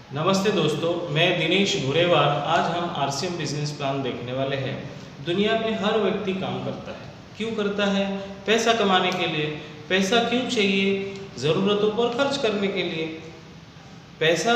नमस्ते दोस्तों, मैं दिनेश भुरेवार। आज हम आरसीएम बिजनेस प्लान देखने वाले हैं। दुनिया में हर व्यक्ति काम करता है। क्यों करता है? पैसा कमाने के लिए। पैसा क्यों चाहिए? ज़रूरतों पर खर्च करने के लिए। पैसा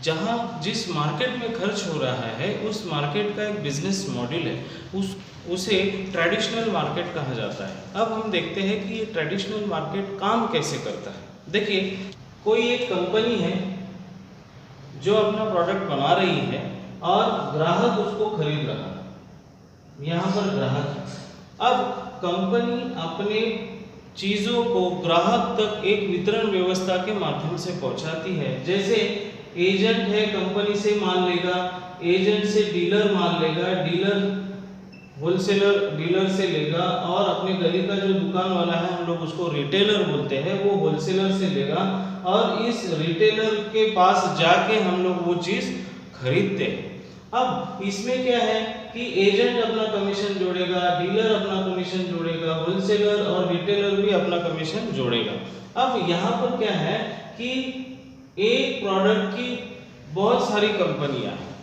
जहाँ जिस मार्केट में खर्च हो रहा है उस मार्केट का एक बिजनेस मॉडल है, उसे ट्रेडिशनल मार्केट कहा जाता है। अब हम देखते हैं कि ये ट्रेडिशनल मार्केट काम कैसे करता है। देखिए, कोई एक कंपनी है जो अपना प्रोडक्ट बना रही है और ग्राहक उसको खरीद रहा है। यहाँ पर ग्राहक, अब कंपनी अपने चीज़ों को ग्राहक तक एक वितरण व्यवस्था के माध्यम से पहुंचाती है। जैसे एजेंट है, कंपनी से माल लेगा, एजेंट से डीलर माल लेगा, डीलर होलसेलर डीलर से लेगा, और अपने गली का जो दुकान वाला है, हम लोग उसको रिटेलर बोलते हैं, वो होलसेलर से लेगा और इस रिटेलर के पास जाके हम लोग वो चीज़ खरीदते हैं। अब इसमें क्या है कि एजेंट अपना कमीशन जोड़ेगा, डीलर अपना कमीशन जोड़ेगा, होलसेलर और रिटेलर भी अपना कमीशन जोड़ेगा। अब यहाँ पर क्या है कि एक प्रोडक्ट की बहुत सारी कंपनियां हैं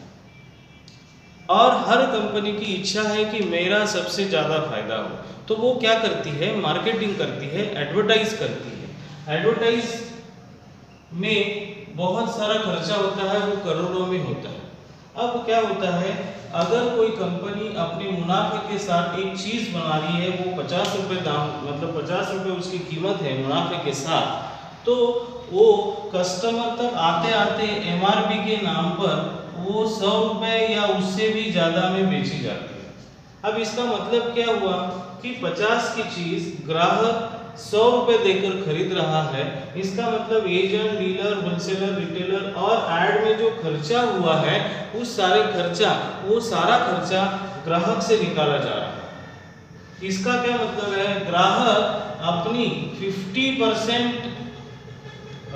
और हर कंपनी की इच्छा है कि मेरा सबसे ज़्यादा फायदा हो, तो वो क्या करती है? मार्केटिंग करती है, एडवर्टाइज करती है। एडवर्टाइज में बहुत सारा खर्चा होता है, वो करोड़ों में होता है। अब क्या होता है, अगर कोई कंपनी अपने मुनाफे के साथ एक चीज़ बना रही है, वो 50 रुपये दाम, मतलब 50 रुपये उसकी कीमत है मुनाफे के साथ, तो वो कस्टमर तक आते आते एमआरपी के नाम पर वो 100 रुपये या उससे भी ज़्यादा में बेची जाती है। अब इसका मतलब क्या हुआ कि 50 की चीज़ ग्राहक 100 रुपये देकर खरीद रहा है। इसका मतलब एजेंट, डीलर, होलसेलर, रिटेलर और ऐड में जो खर्चा हुआ है वो सारा खर्चा ग्राहक से निकाला जा रहा है। इसका क्या मतलब है? ग्राहक अपनी 50%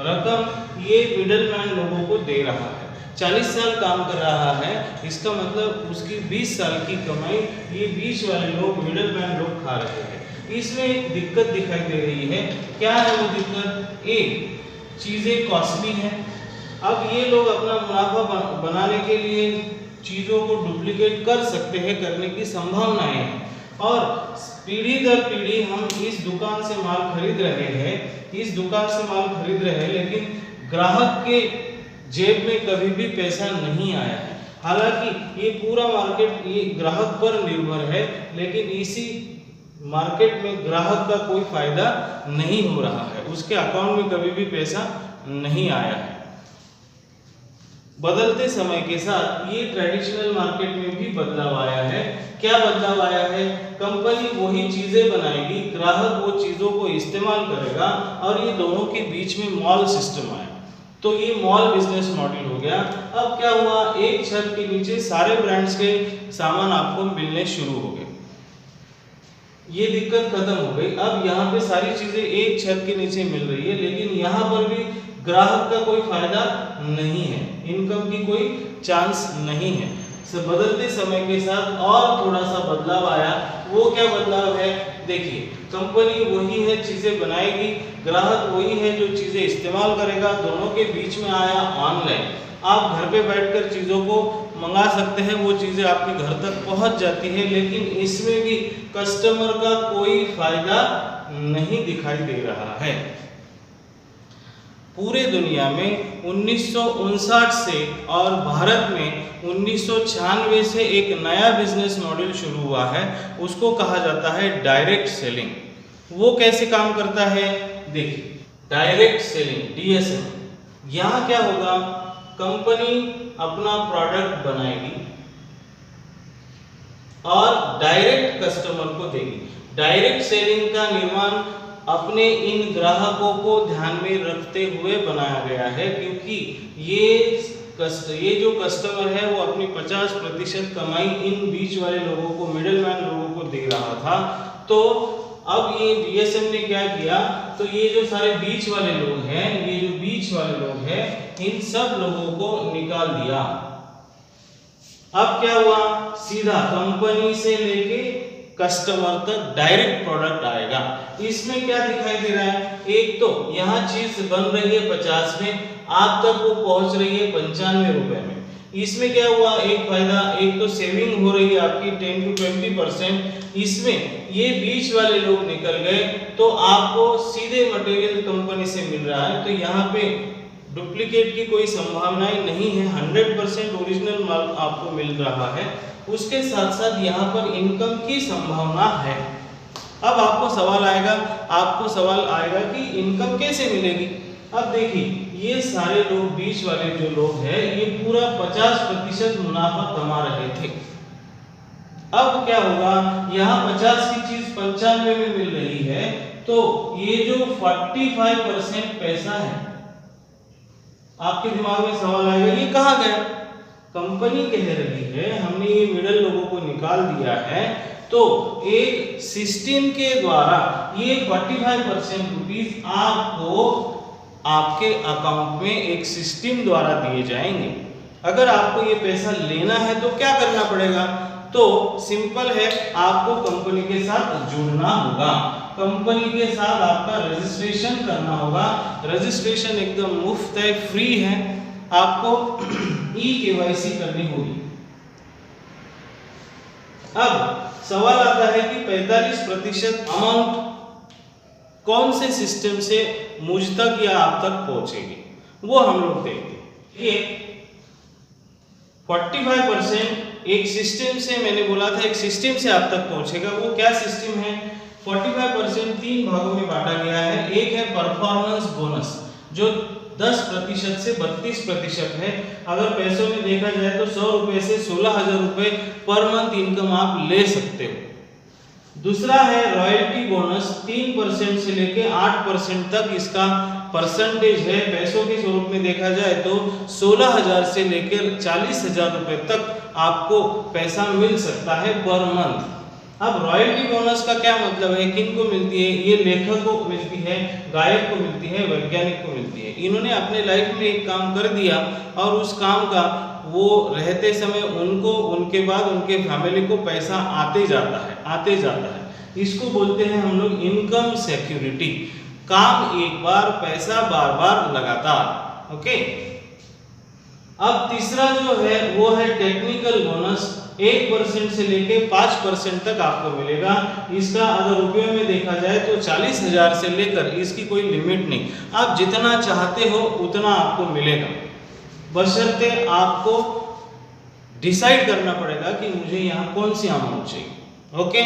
रकम ये मिडलमैन लोगों को दे रहा है। 40 साल काम कर रहा है, इसका मतलब उसकी 20 साल की कमाई ये बीच वाले लोग, मिडलमैन लोग खा रहे हैं। इसमें एक दिक्कत दिखाई दे रही है। क्या है वो दिक्कत? एक, चीज़ें कॉस्टली हैं। अब ये लोग अपना मुनाफा बनाने के लिए चीज़ों को डुप्लीकेट कर सकते हैं, करने की संभावनाएं हैं, और पीढ़ी दर पीढ़ी हम इस दुकान से माल खरीद रहे हैं, लेकिन ग्राहक के जेब में कभी भी पैसा नहीं आया है। हालांकि ये पूरा मार्केट ये ग्राहक पर निर्भर है, लेकिन इसी मार्केट में ग्राहक का कोई फायदा नहीं हो रहा है, उसके अकाउंट में कभी भी पैसा नहीं आया है। बदलते समय के साथ ये ट्रेडिशनल मार्केट में भी बदलाव आया है। क्या बदलाव आया है? कंपनी वही चीजें बनाएगी, ग्राहक वो चीजों को इस्तेमाल करेगा, और ये दोनों के बीच में मॉल सिस्टम आया, तो ये मॉल बिजनेस मॉडल हो गया। अब क्या हुआ? एक छत के नीचे सारे ब्रांड्स के सामान आपको मिलने शुरू हो गए। ये दिक्कत खत्म हो गई। अब यहाँ पे सारी चीजें एक छत के नीचे मिल रही है, लेकिन यहाँ पर भी ग्राहक का कोई फायदा नहीं है, इनकम की कोई चांस नहीं है। बदलते समय के साथ और थोड़ा सा बदलाव आया। वो क्या बदलाव है? देखिए, कंपनी वही है, चीजें बनाएगी, ग्राहक वही है जो चीजें इस्तेमाल करेगा। दोनों के बीच में आया ऑनलाइन। आप घर पे बैठकर चीज़ों को मंगा सकते हैं, वो चीज़ें आपके घर तक पहुंच जाती है, लेकिन इसमें भी कस्टमर का कोई फायदा नहीं दिखाई दे रहा है। पूरे दुनिया में 1959 से और भारत में 1996 से एक नया बिजनेस मॉडल शुरू हुआ है, उसको कहा जाता है डायरेक्ट सेलिंग। वो कैसे काम करता है? देखिए, डायरेक्ट सेलिंग, डीएसएम। यहाँ क्या होगा? कंपनी अपना प्रोडक्ट बनाएगी और डायरेक्ट कस्टमर को देगी। डायरेक्ट सेलिंग का निर्माण अपने इन ग्राहकों को ध्यान में रखते हुए बनाया गया है, क्योंकि ये जो कस्टमर है वो अपनी 50% कमाई इन बीच वाले लोगों को, मिडिलमैन लोगों को दे रहा था। तो अब ये डीएसएम ने क्या किया? तो ये जो सारे बीच वाले लोग हैं, इन सब लोगों को निकाल दिया। अब क्या हुआ? सीधा कंपनी से लेके कस्टमर तक डायरेक्ट प्रोडक्ट आएगा। इसमें क्या दिखाई दे रहा है? एक तो यहाँ चीज बन रही है 50 में, आप तक वो पहुंच रही है 95 रुपए में। इसमें क्या हुआ, एक फायदा, एक तो सेविंग हो रही है आपकी 10 to 20%। इसमें ये बीच वाले लोग निकल गए तो आपको सीधे मटेरियल कंपनी से मिल रहा है, तो यहाँ पे डुप्लीकेट की कोई संभावनाएं नहीं है, 100% ओरिजिनल माल आपको मिल रहा है। उसके साथ साथ यहाँ पर इनकम की संभावना है। अब आपको सवाल आएगा कि इनकम कैसे मिलेगी। अब देखिए, ये सारे लोग, बीच वाले जो लोग हैं, ये पूरा 50% मुनाफा कमा रहे थे। अब क्या होगा, यहाँ 50 की चीज 95 में मिल रही है, तो ये जो 45% पैसा है, आपके दिमाग में सवाल आएगा ये कहाँ गया। कंपनी कह रही है हमने ये मिडल लोगों को निकाल दिया है, तो एक सिस्टम के द्वारा ये 45% रुपीज आपको आपके अकाउंट में एक सिस्टम द्वारा दिए जाएंगे। अगर आपको ये पैसा लेना है तो क्या करना पड़ेगा, तो सिंपल है, आपको कंपनी के साथ जुड़ना होगा, कंपनी के साथ आपका रजिस्ट्रेशन करना होगा। रजिस्ट्रेशन एकदम मुफ्त है, फ्री है, आपको ई-केवाईसी करनी होगी। अब सवाल आता है कि 45% अमाउंट कौन से सिस्टम से मुझ तक या आप तक पहुंचेगी, वो हम लोग देखते हैं। ये 45% एक सिस्टम से, मैंने बोला था एक सिस्टम से आप तक पहुंचेगा, वो क्या सिस्टम है। 45% 3 भागों में बांटा गया है। एक है परफॉर्मेंस बोनस, जो 10% से 32% है। अगर पैसों में देखा जाए तो 100 रुपए से 16,000 रुपए पर मंथ इनकम आप ले सकते हो। दूसरा है रॉयल्टी बोनस, 3% से लेके 8% तक इसका परसेंटेज है। पैसों के स्वरूप में देखा जाए तो 16,000 से लेकर 40,000 रुपए तक आपको पैसा मिल सकता है पर मंथ। अब रॉयल्टी बोनस का क्या मतलब है, किन को मिलती है, ये लेखक को मिलती है, गायक को मिलती है, वैज्ञानिक को मिलती है। इन्होंने अपने लाइफ में एक काम कर दिया और उस काम का वो रहते समय उनको, उनके बाद उनके फैमिली को पैसा आते जाता है। इसको बोलते हैं हम लोग इनकम सिक्योरिटी। काम एक बार, पैसा बार बार लगातार। ओके। अब तीसरा जो है वो है टेक्निकल बोनस, 1% से लेके 5% तक आपको मिलेगा। इसका अगर रुपयों में देखा जाए तो 40,000 से लेकर, इसकी कोई लिमिट नहीं, आप जितना चाहते हो उतना आपको मिलेगा, बशर्ते आपको डिसाइड करना पड़ेगा कि मुझे यहाँ कौन सी अमाउंट चाहिए। ओके।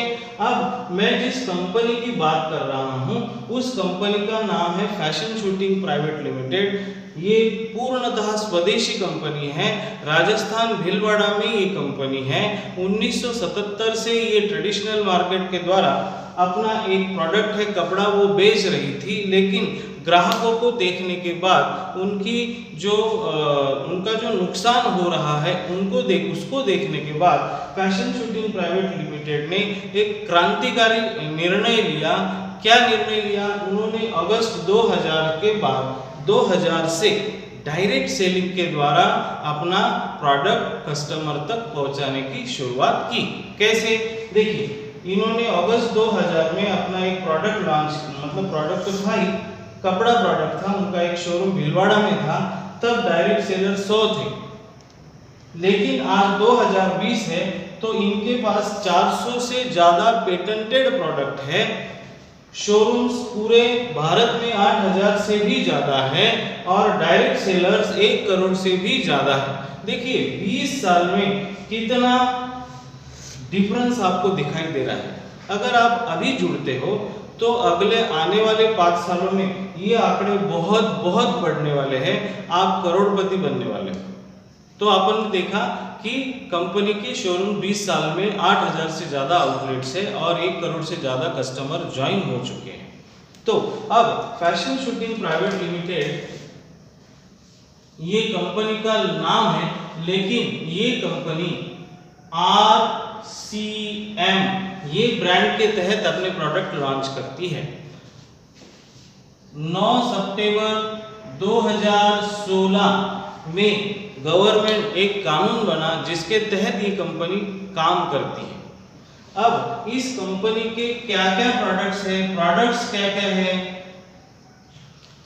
अब मैं जिस कंपनी की बात कर रहा हूँ उस कंपनी का नाम है फैशन शूटिंग प्राइवेट लिमिटेड। ये पूर्णतः स्वदेशी कंपनी है, राजस्थान भीलवाड़ा में ये कंपनी है। 1977 से ये ट्रेडिशनल मार्केट के द्वारा अपना एक प्रोडक्ट है कपड़ा, वो बेच रही थी, लेकिन ग्राहकों को देखने के बाद उनका जो नुकसान हो रहा है उसको देखने के बाद फैशन शूटिंग प्राइवेट लिमिटेड ने एक क्रांतिकारी निर्णय लिया। क्या निर्णय लिया उन्होंने, अगस्त 2000 के बाद 2000 से डायरेक्ट सेलिंग के द्वारा अपना प्रोडक्ट कस्टमर तक पहुंचाने की शुरुआत की। कैसे, देखिए, इन्होंने अगस्त 2000 में अपना एक प्रोडक्ट लॉन्च, मतलब प्रोडक्ट तो था ही, कपड़ा प्रोडक्ट था, उनका एक शोरूम भीलवाड़ा में था, तब डायरेक्ट सेलर 100 थे। लेकिन आज 2020 है तो इनके पास 400 से ज्यादा पेटेंटेड प्रोडक्ट है। शोरूम्स पूरे भारत में 8,000 से भी ज्यादा है और डायरेक्ट सेलर्स 1 करोड़ से भी ज्यादा है। देखिए 20 साल में कितना डिफरेंस आपको दिखाई दे रहा है। अगर आप अभी जुड़ते हो तो अगले आने वाले 5 सालों में ये आंकड़े बहुत बहुत बढ़ने वाले हैं, आप करोड़पति बनने वाले हो। तो अपन ने देखा कि कंपनी के शोरूम 20 साल में 8,000 से ज़्यादा आउटलेट्स है और 1 करोड़ से ज़्यादा कस्टमर ज्वाइन हो चुके हैं। तो अब फैशन शूटिंग प्राइवेट लिमिटेड ये कंपनी का नाम है, लेकिन ये कंपनी RCM ये ब्रांड के तहत अपने प्रोडक्ट लॉन्च करती है। 9 सितंबर 2016 में गवर्नमेंट एक कानून बना जिसके तहत ये कंपनी काम करती है। अब इस कंपनी के क्या क्या प्रोडक्ट्स हैं, प्रोडक्ट्स क्या क्या हैं,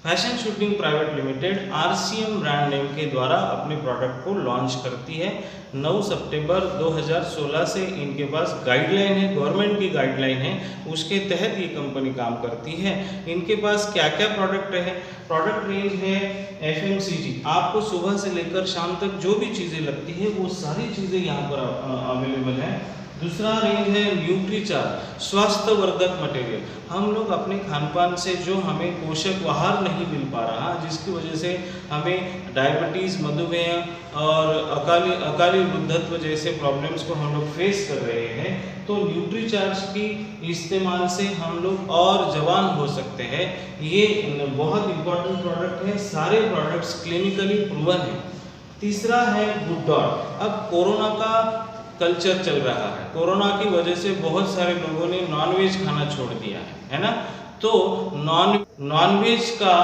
fashion shooting private limited RCM brand name के द्वारा अपने प्रोडक्ट को लॉन्च करती है। 9 सितंबर 2016 से इनके पास गाइडलाइन है, गवर्नमेंट की गाइडलाइन है, उसके तहत ये कंपनी काम करती है। इनके पास क्या क्या प्रोडक्ट है? प्रोडक्ट रेंज है एफएमसीजी, आपको सुबह से लेकर शाम तक जो भी चीज़ें लगती है वो सारी चीज़ें यहाँ पर अवेलेबल है। दूसरा रेंज है न्यूट्रीचार्ज, स्वास्थ्यवर्धक मटेरियल। हम लोग अपने खान पान से जो हमें पोषक आहार नहीं मिल पा रहा, जिसकी वजह से हमें डायबिटीज़, मधुमेह और अकाली वृद्धत्व जैसे प्रॉब्लम्स को हम लोग फेस कर रहे हैं, तो न्यूट्रीचार्ज की इस्तेमाल से हम लोग और जवान हो सकते हैं। ये बहुत इंपॉर्टेंट प्रोडक्ट है, सारे प्रोडक्ट्स क्लिनिकली प्रूवन है। तीसरा है गुड डॉट। अब कोरोना का कल्चर चल रहा है, कोरोना की वजह से बहुत सारे लोगों ने नॉनवेज खाना छोड़ दिया है ना, तो नॉनवेज का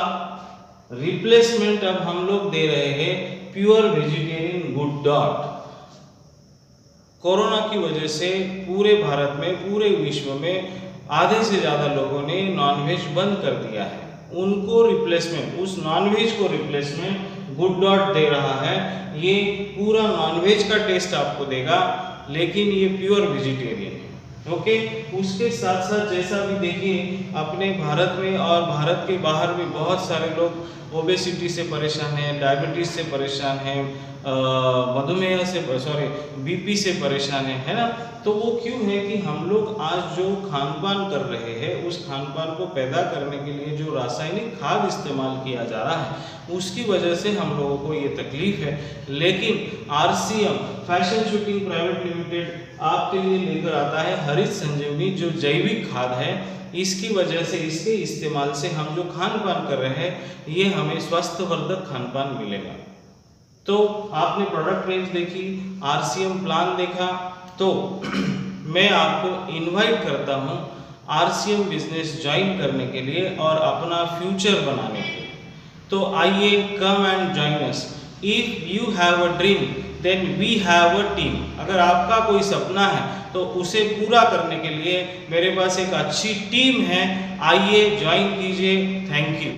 रिप्लेसमेंट अब हम लोग दे रहे हैं pure vegetarian good dot. Corona की वजह से पूरे भारत में, पूरे विश्व में आधे से ज़्यादा लोगों ने नॉनवेज बंद कर दिया है, उनको रिप्लेसमेंट, उस नॉनवेज को रिप्लेसमेंट गुड डॉट दे रहा है। ये पूरा नॉनवेज का टेस्ट आपको देगा, लेकिन ये प्योर वेजिटेरियन है। ओके, उसके साथ साथ जैसा भी देखिए अपने भारत में और भारत के बाहर भी बहुत सारे लोग ओबेसिटी से परेशान हैं, डायबिटीज़ से परेशान हैं, मधुमेह से बीपी से परेशान है ना। तो वो क्यों है कि हम लोग आज जो खान पान कर रहे हैं, उस खान पान को पैदा करने के लिए जो रासायनिक खाद इस्तेमाल किया जा रहा है, उसकी वजह से हम लोगों को ये तकलीफ है। लेकिन RCM fashion shooting private limited आपके लिए लेकर आता है हरित संजीवनी, जो जैविक खाद है। इसकी वजह से, इसके इस्तेमाल से हम जो खान पान कर रहे हैं, ये हमें स्वास्थ्यवर्धक खान पान मिलेगा। तो आपने प्रोडक्ट रेंज देखी, आरसीएम प्लान देखा, तो मैं आपको इनवाइट करता हूँ आरसीएम बिजनेस ज्वाइन करने के लिए और अपना फ्यूचर बनाने के लिए। तो आइए, come and join us. If you have a dream then we have a team. अगर आपका कोई सपना है तो उसे पूरा करने के लिए मेरे पास एक अच्छी टीम है। आइए, ज्वाइन कीजिए। Thank you.